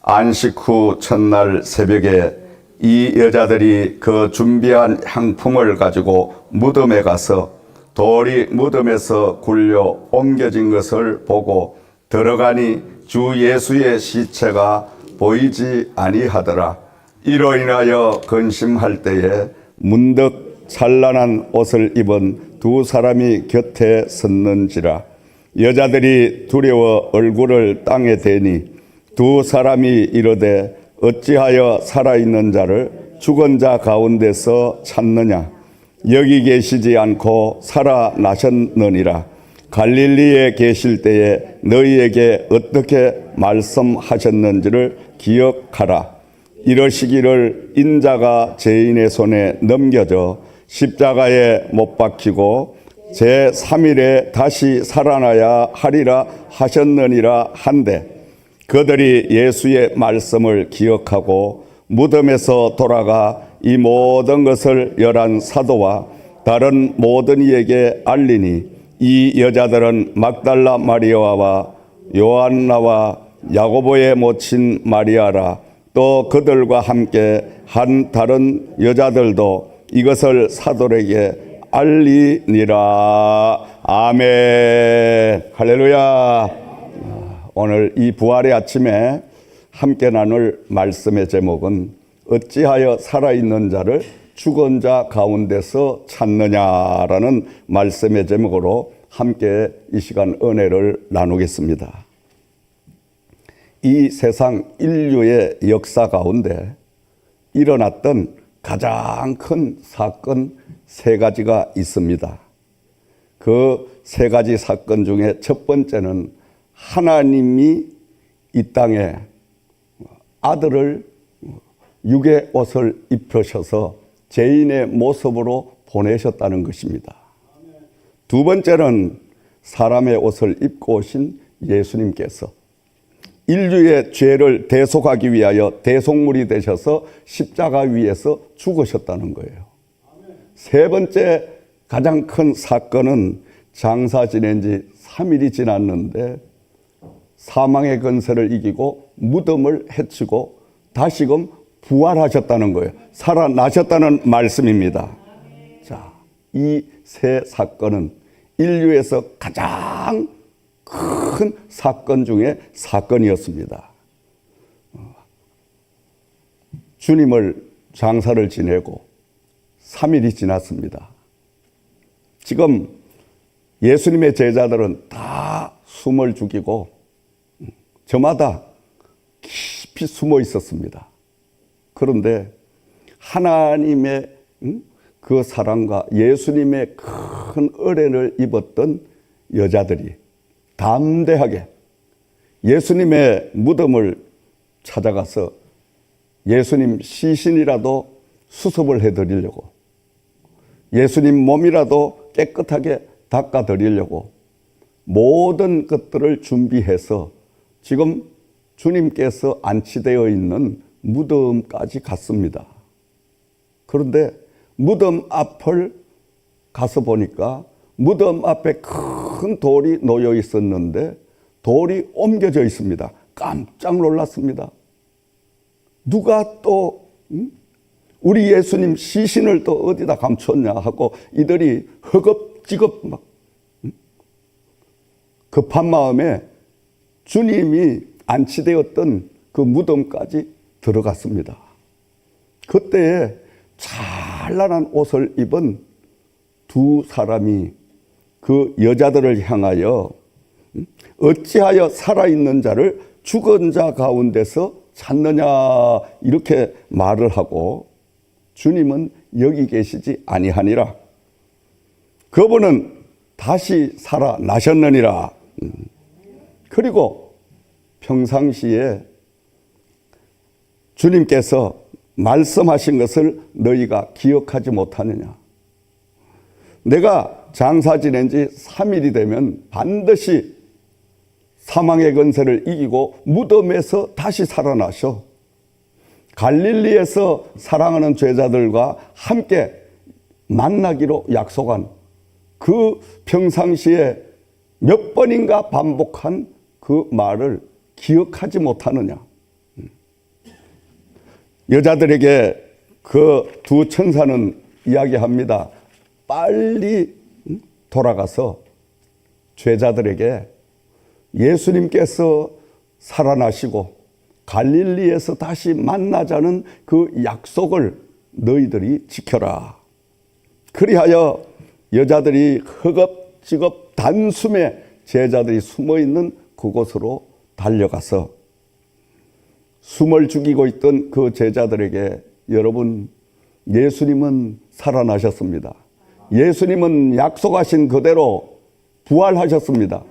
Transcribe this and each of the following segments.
안식 후 첫날 새벽에 이 여자들이 그 준비한 향품을 가지고 무덤에 가서 돌이 무덤에서 굴려 옮겨진 것을 보고 들어가니 주 예수의 시체가 보이지 아니하더라. 이로 인하여 근심할 때에 문득 찬란한 옷을 입은 두 사람이 곁에 섰는지라. 여자들이 두려워 얼굴을 땅에 대니 두 사람이 이르되 어찌하여 살아있는 자를 죽은 자 가운데서 찾느냐. 여기 계시지 않고 살아나셨느니라. 갈릴리에 계실 때에 너희에게 어떻게 말씀하셨는지를 기억하라. 이러시기를 인자가 죄인의 손에 넘겨져 십자가에 못 박히고 제3일에 다시 살아나야 하리라 하셨느니라 한데, 그들이 예수의 말씀을 기억하고 무덤에서 돌아가 이 모든 것을 11 사도와 다른 모든 이에게 알리니, 이 여자들은 막달라 마리아와 요한나와 야고보의 모친 마리아라. 또 그들과 함께 한 다른 여자들도 이것을 사도에게 알리니라. 아멘. 할렐루야. 오늘 이 부활의 아침에 함께 나눌 말씀의 제목은 어찌하여 살아있는 자를 죽은 자 가운데서 찾느냐라는 말씀의 제목으로 함께 이 시간 은혜를 나누겠습니다. 이 세상 인류의 역사 가운데 일어났던 가장 큰 사건 3가지가 있습니다. 그 3가지 사건 중에 첫 번째는 하나님이 이 땅에 아들을 육의 옷을 입히셔서 죄인의 모습으로 보내셨다는 것입니다. 두 번째는 사람의 옷을 입고 오신 예수님께서 인류의 죄를 대속하기 위하여 대속물이 되셔서 십자가 위에서 죽으셨다는 거예요. 세 번째 가장 큰 사건은 장사 지낸 지 3일이 지났는데 사망의 권세를 이기고 무덤을 해치고 다시금 부활하셨다는 거예요. 살아나셨다는 말씀입니다. 자, 이 세 사건은 인류에서 가장 큰 사건 중에 사건이었습니다. 주님을 장사를 지내고 3일이 지났습니다. 지금 예수님의 제자들은 다 숨을 죽이고 저마다 깊이 숨어 있었습니다. 그런데 하나님의 그 사랑과 예수님의 큰 은혜를 입었던 여자들이 담대하게 예수님의 무덤을 찾아가서 예수님 시신이라도 수습을 해드리려고, 예수님 몸이라도 깨끗하게 닦아드리려고 모든 것들을 준비해서 지금 주님께서 안치되어 있는 무덤까지 갔습니다. 그런데 무덤 앞을 가서 보니까 무덤 앞에 큰 돌이 놓여 있었는데 돌이 옮겨져 있습니다. 깜짝 놀랐습니다. 누가 또 우리 예수님 시신을 또 어디다 감췄냐 하고 이들이 허겁지겁 막 급한 마음에 주님이 안치되었던 그 무덤까지 들어갔습니다. 그때에 찬란한 옷을 입은 두 사람이 그 여자들을 향하여 어찌하여 살아있는 자를 죽은 자 가운데서 찾느냐 이렇게 말을 하고, 주님은 여기 계시지 아니하니라. 그분은 다시 살아나셨느니라. 그리고 평상시에 주님께서 말씀하신 것을 너희가 기억하지 못하느냐. 내가 장사 지낸 지 3일이 되면 반드시 사망의 권세를 이기고 무덤에서 다시 살아나셔 갈릴리에서 사랑하는 제자들과 함께 만나기로 약속한 그 평상시에 몇 번인가 반복한 그 말을 기억하지 못하느냐. 여자들에게 그 두 천사는 이야기합니다. 빨리 돌아가서 죄자들에게 예수님께서 살아나시고 갈릴리에서 다시 만나자는 그 약속을 너희들이 지켜라. 그리하여 여자들이 허겁지겁 단숨에 제자들이 숨어있는 그곳으로 달려가서 숨을 죽이고 있던 그 제자들에게 여러분, 예수님은 살아나셨습니다. 예수님은 약속하신 그대로 부활하셨습니다.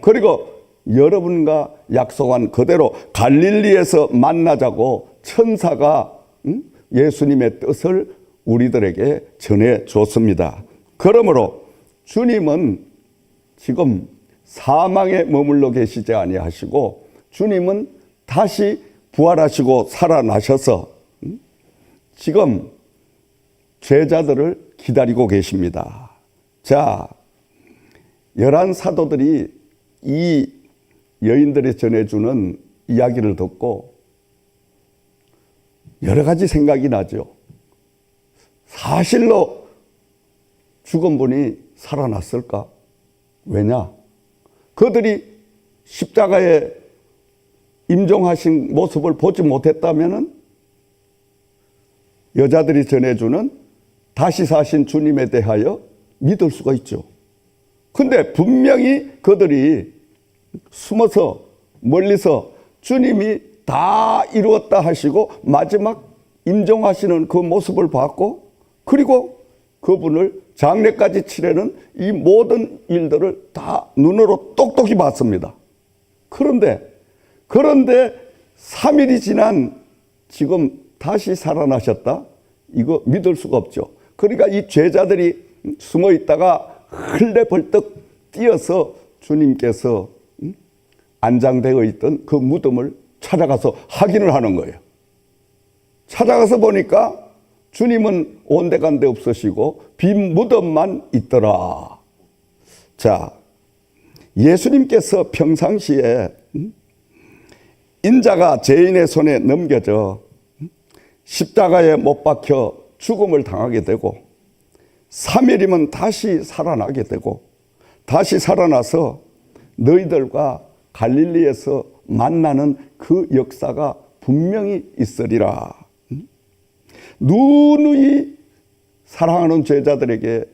그리고 여러분과 약속한 그대로 갈릴리에서 만나자고 천사가 예수님의 뜻을 우리들에게 전해줬습니다. 그러므로 주님은 지금 사망에 머물러 계시지 아니하시고 주님은 다시 부활하시고 살아나셔서 지금 제자들을 기다리고 계십니다. 자, 11 사도들이 이 여인들이 전해주는 이야기를 듣고 여러 가지 생각이 나죠. 사실로 죽은 분이 살아났을까? 왜냐? 그들이 십자가에 임종하신 모습을 보지 못했다면 여자들이 전해주는 다시 사신 주님에 대하여 믿을 수가 있죠. 근데 분명히 그들이 숨어서 멀리서 주님이 다 이루었다 하시고 마지막 임종하시는 그 모습을 봤고 그리고 그분을 장례까지 치르는 이 모든 일들을 다 눈으로 똑똑히 봤습니다. 그런데 3일이 지난 지금 다시 살아나셨다? 이거 믿을 수가 없죠. 그러니까 이 제자들이 숨어 있다가 흘레벌떡 뛰어서 주님께서 안장되어 있던 그 무덤을 찾아가서 확인을 하는 거예요. 찾아가서 보니까 주님은 온데간데 없으시고 빈 무덤만 있더라. 자, 예수님께서 평상시에 인자가 죄인의 손에 넘겨져 십자가에 못 박혀 죽음을 당하게 되고 3일이면 다시 살아나게 되고 다시 살아나서 너희들과 갈릴리에서 만나는 그 역사가 분명히 있으리라. 누누이 사랑하는 제자들에게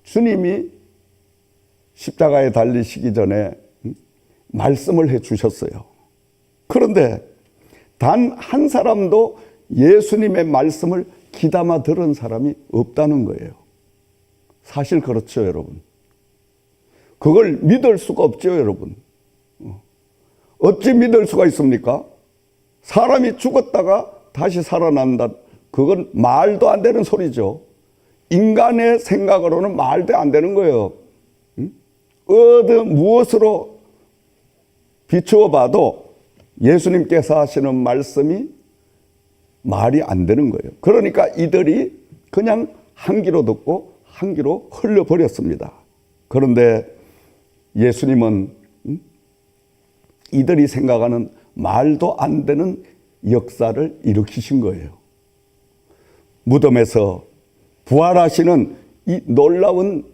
주님이 십자가에 달리시기 전에 말씀을 해 주셨어요. 그런데 단 한 사람도 예수님의 말씀을 귀담아 들은 사람이 없다는 거예요. 사실 그렇죠, 여러분. 그걸 믿을 수가 없죠, 여러분. 어찌 믿을 수가 있습니까? 사람이 죽었다가 다시 살아난다. 그건 말도 안 되는 소리죠. 인간의 생각으로는 말도 안 되는 거예요. 무엇으로 비추어 봐도 예수님께서 하시는 말씀이 말이 안 되는 거예요. 그러니까 이들이 그냥 한 귀로 듣고 한 귀로 흘려버렸습니다. 그런데 예수님은 이들이 생각하는 말도 안 되는 역사를 일으키신 거예요. 무덤에서 부활하시는 이 놀라운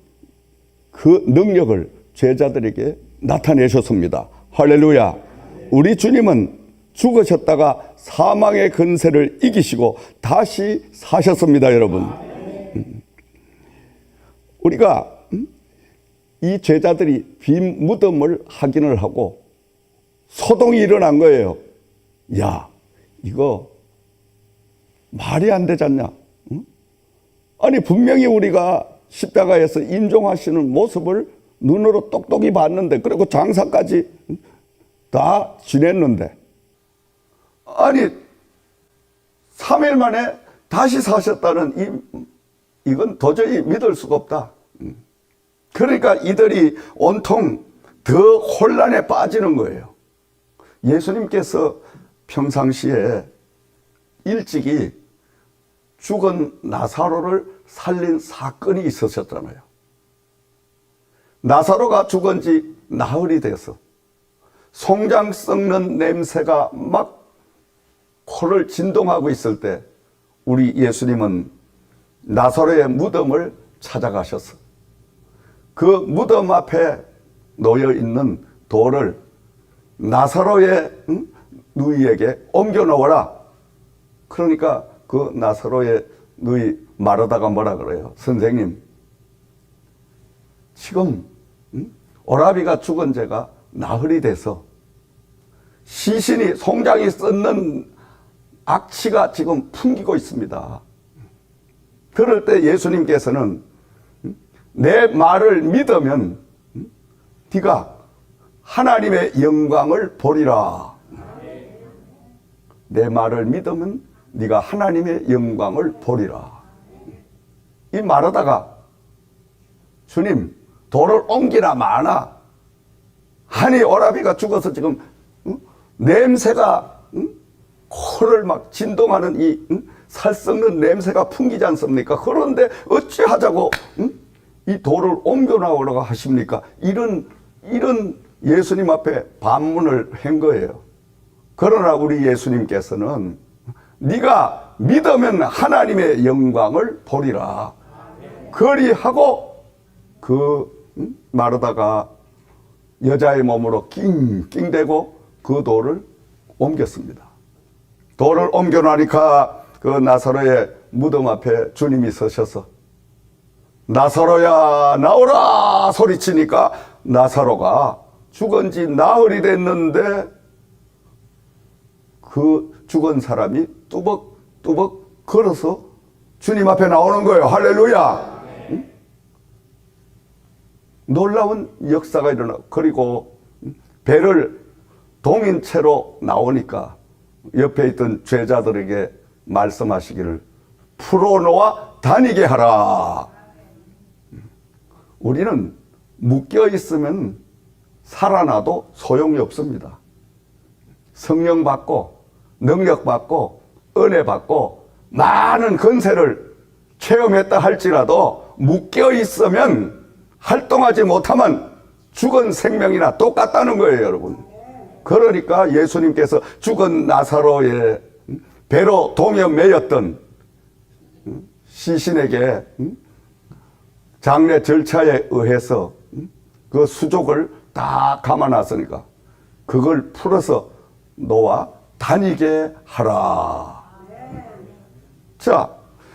그 능력을 제자들에게 나타내셨습니다. 할렐루야. 우리 주님은 죽으셨다가 사망의 근세를 이기시고 다시 사셨습니다, 여러분. 우리가 이 제자들이 빈 무덤을 확인을 하고 소동이 일어난 거예요. 야, 이거 말이 안 되지 않냐? 아니, 분명히 우리가 십자가에서 임종하시는 모습을 눈으로 똑똑히 봤는데, 그리고 장사까지 다 지냈는데, 아니 3일 만에 다시 사셨다는 이건 도저히 믿을 수가 없다. 그러니까 이들이 온통 더 혼란에 빠지는 거예요. 예수님께서 평상시에 일찍이 죽은 나사로를 살린 사건이 있으셨잖아요. 나사로가 죽은 지 나흘이 돼서 송장 썩는 냄새가 막 코를 진동하고 있을 때 우리 예수님은 나사로의 무덤을 찾아가셔서 그 무덤 앞에 놓여 있는 돌을 나사로의 누이에게 옮겨 놓으라. 그러니까 그 나사로의 누이 마르다가 뭐라 그래요? 선생님, 지금 오라비가 죽은 지가 나흘이 돼서 시신이 송장이 썩는 악취가 지금 풍기고 있습니다. 그럴 때 예수님께서는 내 말을 믿으면 네가 하나님의 영광을 보리라. 내 말을 믿으면 네가 하나님의 영광을 보리라. 이 말하다가 주님 돌을 옮기나 마나 아니 오라비가 죽어서 지금 냄새가 코를 막 진동하는 이 살 썩는 냄새가 풍기지 않습니까? 그런데 어찌하자고 이 돌을 옮겨 나오라고 하십니까? 이런 예수님 앞에 반문을 한 거예요. 그러나 우리 예수님께서는 네가 믿으면 하나님의 영광을 보리라. 그리하고 그 마르다가 여자의 몸으로 낑낑대고 그 돌을 옮겼습니다. 돌을 옮겨놓으니까 그 나사로의 무덤 앞에 주님이 서셔서 나사로야 나오라 소리치니까 나사로가 죽은 지 나흘이 됐는데 그 죽은 사람이 뚜벅뚜벅 걸어서 주님 앞에 나오는 거예요. 할렐루야. 응? 놀라운 역사가 일어나. 그리고 배를 동인 채로 나오니까 옆에 있던 제자들에게 말씀하시기를 풀어놓아 다니게 하라. 우리는 묶여 있으면 살아나도 소용이 없습니다. 성령 받고 능력 받고 은혜 받고 많은 권세를 체험했다 할지라도 묶여 있으면 활동하지 못하면 죽은 생명이나 똑같다는 거예요, 여러분. 그러니까 예수님께서 죽은 나사로의 배로 동여 매였던 시신에게 장례 절차에 의해서 그 수족을 다 감아놨으니까 그걸 풀어서 놓아 다니게 하라. 자,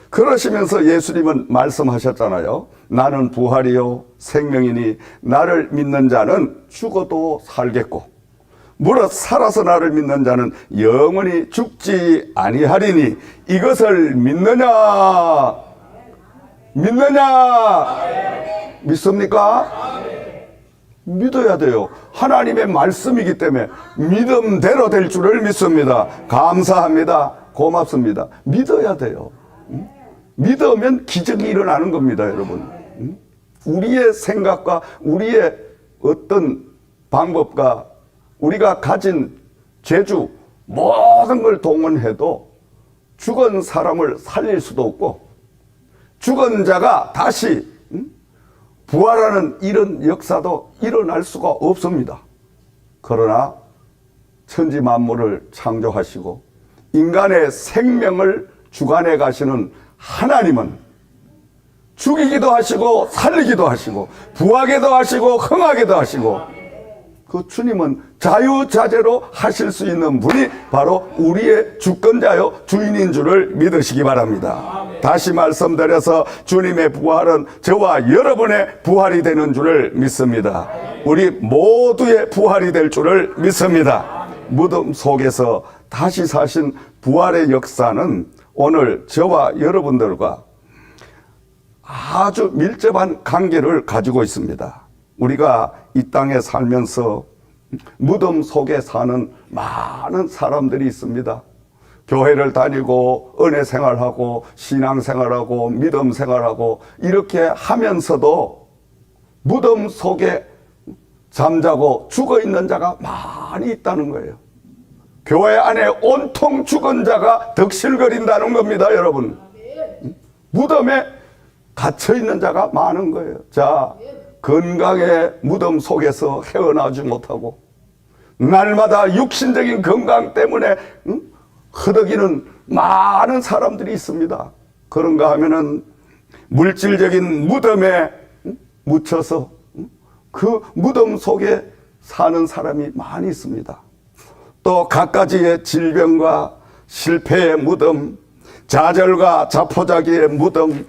그러시면서 예수님은 말씀하셨잖아요. 나는 부활이요 생명이니 나를 믿는 자는 죽어도 살겠고 무릇 살아서 나를 믿는 자는 영원히 죽지 아니하리니 이것을 믿느냐? 믿습니까? 믿어야 돼요. 하나님의 말씀이기 때문에 믿음대로 될 줄을 믿습니다. 감사합니다. 고맙습니다. 믿어야 돼요. 믿으면 기적이 일어나는 겁니다, 여러분. 우리의 생각과 우리의 어떤 방법과 우리가 가진 재주 모든 걸 동원해도 죽은 사람을 살릴 수도 없고 죽은 자가 다시 부활하는 이런 역사도 일어날 수가 없습니다. 그러나 천지 만물을 창조하시고 인간의 생명을 주관해 가시는 하나님은 죽이기도 하시고 살리기도 하시고 부하게도 하시고 흥하게도 하시고 그 주님은 자유자재로 하실 수 있는 분이 바로 우리의 주권자요 주인인 줄을 믿으시기 바랍니다. 다시 말씀드려서 주님의 부활은 저와 여러분의 부활이 되는 줄을 믿습니다. 우리 모두의 부활이 될 줄을 믿습니다. 무덤 속에서 다시 사신 부활의 역사는 오늘 저와 여러분들과 아주 밀접한 관계를 가지고 있습니다. 우리가 이 땅에 살면서 무덤 속에 사는 많은 사람들이 있습니다. 교회를 다니고 은혜 생활하고 신앙 생활하고 믿음 생활하고 이렇게 하면서도 무덤 속에 잠자고 죽어 있는 자가 많이 있다는 거예요. 교회 안에 온통 죽은 자가 덕실거린다는 겁니다, 여러분. 무덤에 갇혀 있는 자가 많은 거예요. 자, 건강의 무덤 속에서 헤어나오지 못하고 날마다 육신적인 건강 때문에 허덕이는 많은 사람들이 있습니다. 그런가 하면은 물질적인 무덤에 묻혀서 그 무덤 속에 사는 사람이 많이 있습니다. 또 갖가지의 질병과 실패의 무덤, 좌절과 자포자기의 무덤,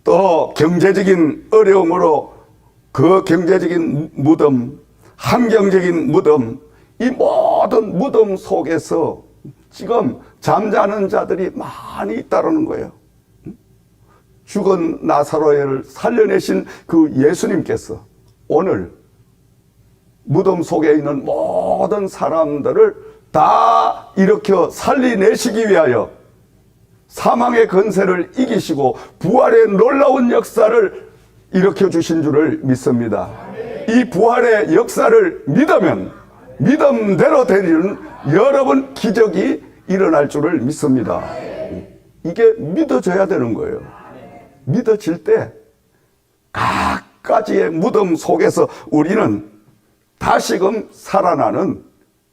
또 경제적인 어려움으로 그 경제적인 무덤, 환경적인 무덤, 이 모든 무덤 속에서 지금 잠자는 자들이 많이 있다는 거예요. 죽은 나사로를 살려내신 그 예수님께서 오늘 무덤 속에 있는 모든 사람들을 다 일으켜 살리내시기 위하여 사망의 권세를 이기시고 부활의 놀라운 역사를 일으켜 주신 줄을 믿습니다. 이 부활의 역사를 믿으면 믿음대로 되는 여러분 기적이 일어날 줄을 믿습니다. 이게 믿어져야 되는 거예요. 믿어질 때 각가지의 무덤 속에서 우리는 다시금 살아나는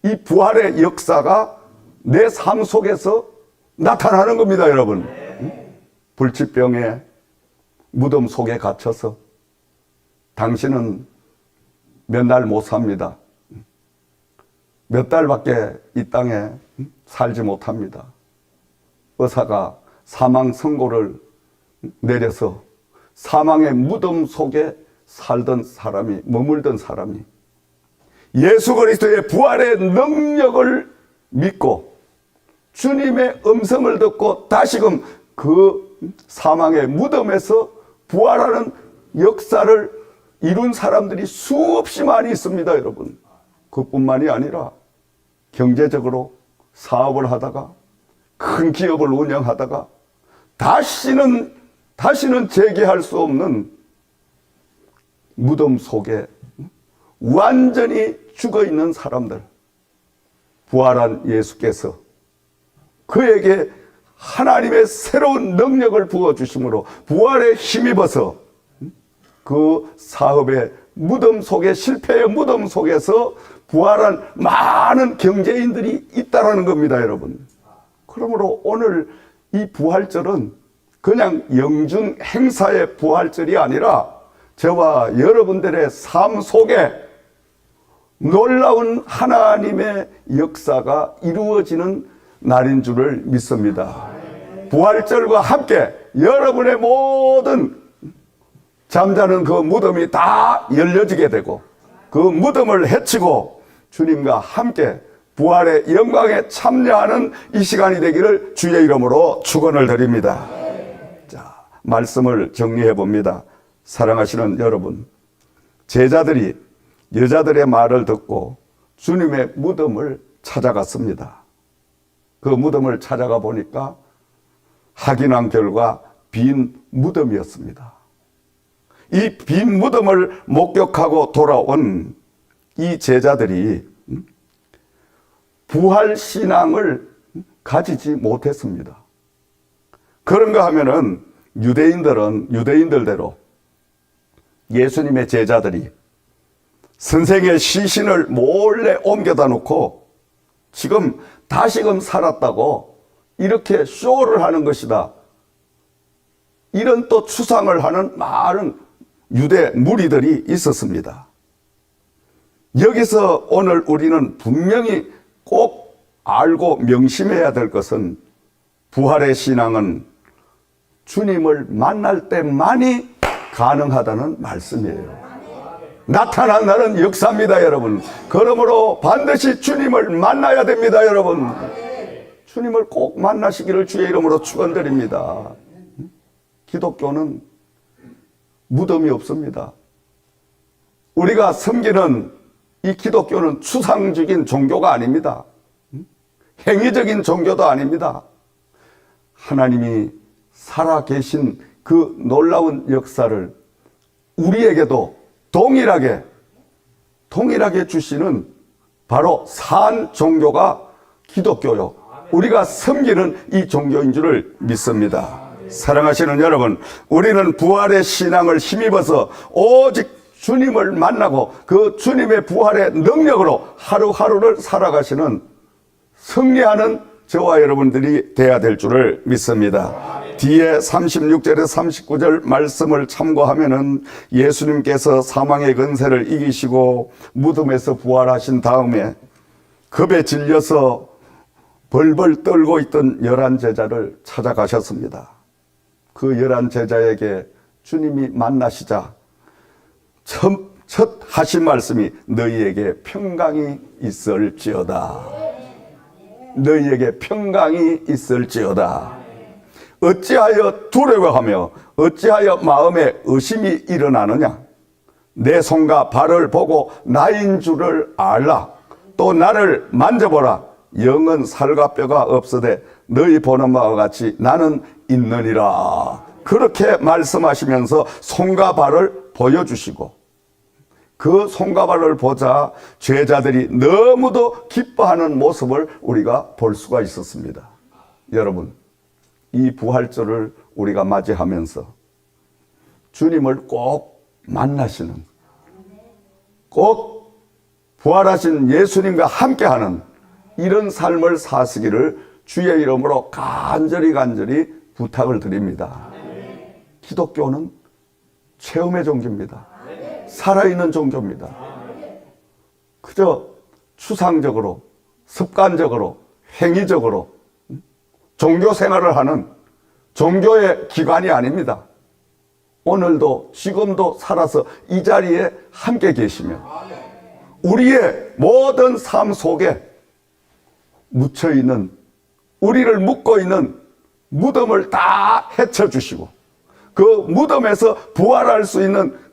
이 부활의 역사가 내 삶 속에서 나타나는 겁니다, 여러분. 불치병의 무덤 속에 갇혀서 당신은 몇 날 못 삽니다. 몇 달밖에 이 땅에 살지 못합니다. 의사가 사망 선고를 내려서 사망의 무덤 속에 살던 사람이, 머물던 사람이 예수 그리스도의 부활의 능력을 믿고 주님의 음성을 듣고 다시금 그 사망의 무덤에서 부활하는 역사를 이룬 사람들이 수없이 많이 있습니다, 여러분. 그뿐만이 아니라 경제적으로 사업을 하다가 큰 기업을 운영하다가 다시는 재개할 수 없는 무덤 속에 완전히 죽어 있는 사람들, 부활한 예수께서 그에게 하나님의 새로운 능력을 부어주심으로 부활에 힘입어서 그 사업의 무덤 속에, 실패의 무덤 속에서 부활한 많은 경제인들이 있다는 겁니다, 여러분. 그러므로 오늘 이 부활절은 그냥 영준 행사의 부활절이 아니라 저와 여러분들의 삶 속에 놀라운 하나님의 역사가 이루어지는 날인 줄을 믿습니다. 부활절과 함께 여러분의 모든 잠자는 그 무덤이 다 열려지게 되고 그 무덤을 헤치고 주님과 함께 부활의 영광에 참여하는 이 시간이 되기를 주의 이름으로 축원을 드립니다. 자, 말씀을 정리해 봅니다. 사랑하시는 여러분, 제자들이 여자들의 말을 듣고 주님의 무덤을 찾아갔습니다. 그 무덤을 찾아가 보니까 확인한 결과 빈 무덤이었습니다. 이 빈 무덤을 목격하고 돌아온 이 제자들이 부활신앙을 가지지 못했습니다. 그런가 하면은 유대인들대로 예수님의 제자들이 선생의 시신을 몰래 옮겨다 놓고 지금 다시금 살았다고 이렇게 쇼를 하는 것이다. 이런 또 추상을 하는 많은 유대 무리들이 있었습니다. 여기서 오늘 우리는 분명히 꼭 알고 명심해야 될 것은 부활의 신앙은 주님을 만날 때만이 가능하다는 말씀이에요. 나타난다는 역사입니다, 여러분. 그러므로 반드시 주님을 만나야 됩니다, 여러분. 주님을 꼭 만나시기를 주의 이름으로 축원드립니다. 기독교는 무덤이 없습니다. 우리가 섬기는 이 기독교는 추상적인 종교가 아닙니다. 행위적인 종교도 아닙니다. 하나님이 살아계신 그 놀라운 역사를 우리에게도 동일하게 주시는 바로 산 종교가 기독교요. 우리가 섬기는 이 종교인 줄을 믿습니다. 사랑하시는 여러분, 우리는 부활의 신앙을 힘입어서 오직 주님을 만나고 그 주님의 부활의 능력으로 하루하루를 살아가시는 승리하는 저와 여러분들이 돼야 될 줄을 믿습니다. 뒤에 36절에 39절 말씀을 참고하면은 예수님께서 사망의 근세를 이기시고 무덤에서 부활하신 다음에 겁에 질려서 벌벌 떨고 있던 11제자를 찾아가셨습니다. 그 11제자에게 주님이 만나시자 첫 하신 말씀이 너희에게 평강이 있을지어다. 너희에게 평강이 있을지어다. 어찌하여 두려워하며 어찌하여 마음에 의심이 일어나느냐. 내 손과 발을 보고 나인 줄을 알라. 또 나를 만져보라. 영은 살과 뼈가 없으되 너희 보는 바와 같이 나는 있느니라. 그렇게 말씀하시면서 손과 발을 보여주시고 그 손과 발을 보자 제자들이 너무도 기뻐하는 모습을 우리가 볼 수가 있었습니다. 여러분, 이 부활절을 우리가 맞이하면서 주님을 꼭 만나시는, 꼭 부활하신 예수님과 함께하는 이런 삶을 사시기를 주의 이름으로 간절히 부탁을 드립니다. 기독교는 체험의 종교입니다. 살아있는 종교입니다. 그저 추상적으로, 습관적으로, 행위적으로 종교 생활을 하는 종교의 기관이 아닙니다. 오늘도 지금도 살아서 이 자리에 함께 계시면 우리의 모든 삶 속에 묻혀있는, 우리를 묶고 있는 무덤을 다 헤쳐주시고 그 무덤에서 부활할 수 있는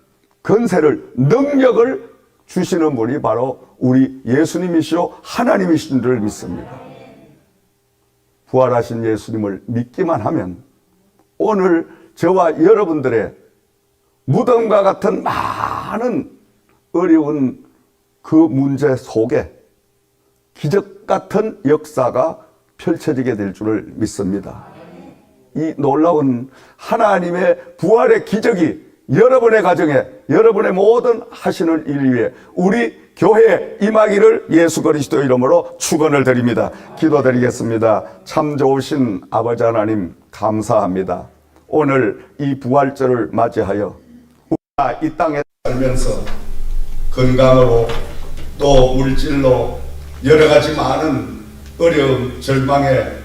근세를, 능력을 주시는 분이 바로 우리 예수님이시오 하나님이신 줄 믿습니다. 부활하신 예수님을 믿기만 하면 오늘 저와 여러분들의 무덤과 같은 많은 어려운 그 문제 속에 기적 같은 역사가 펼쳐지게 될 줄을 믿습니다. 이 놀라운 하나님의 부활의 기적이 여러분의 가정에, 여러분의 모든 하시는 일 위에 우리 교회에 임하기를 예수 그리스도 이름으로 축원을 드립니다. 기도드리겠습니다. 참 좋으신 아버지 하나님 감사합니다. 오늘 이 부활절을 맞이하여 우리가 이 땅에 살면서 건강으로 또 물질로 여러 가지 많은 어려움, 절망의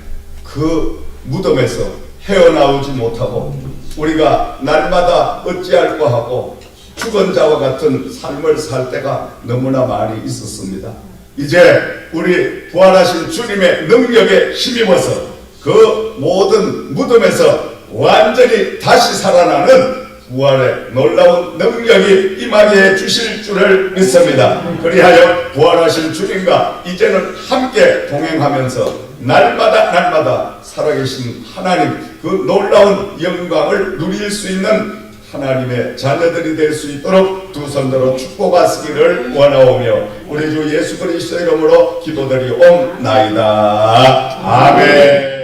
그 무덤에서 헤어나오지 못하고 우리가 날마다 어찌할까 하고 죽은 자와 같은 삶을 살 때가 너무나 많이 있었습니다. 이제 우리 부활하신 주님의 능력에 힘입어서 그 모든 무덤에서 완전히 다시 살아나는 부활의 놀라운 능력이 임하게 해 주실 줄을 믿습니다. 그리하여 부활하신 주님과 이제는 함께 동행하면서 날마다 살아계신 하나님 그 놀라운 영광을 누릴 수 있는 하나님의 자녀들이 될 수 있도록 두 손 들어 축복하시기를 원하오며 우리 주 예수 그리스도의 이름으로 기도드리옵나이다. 아멘.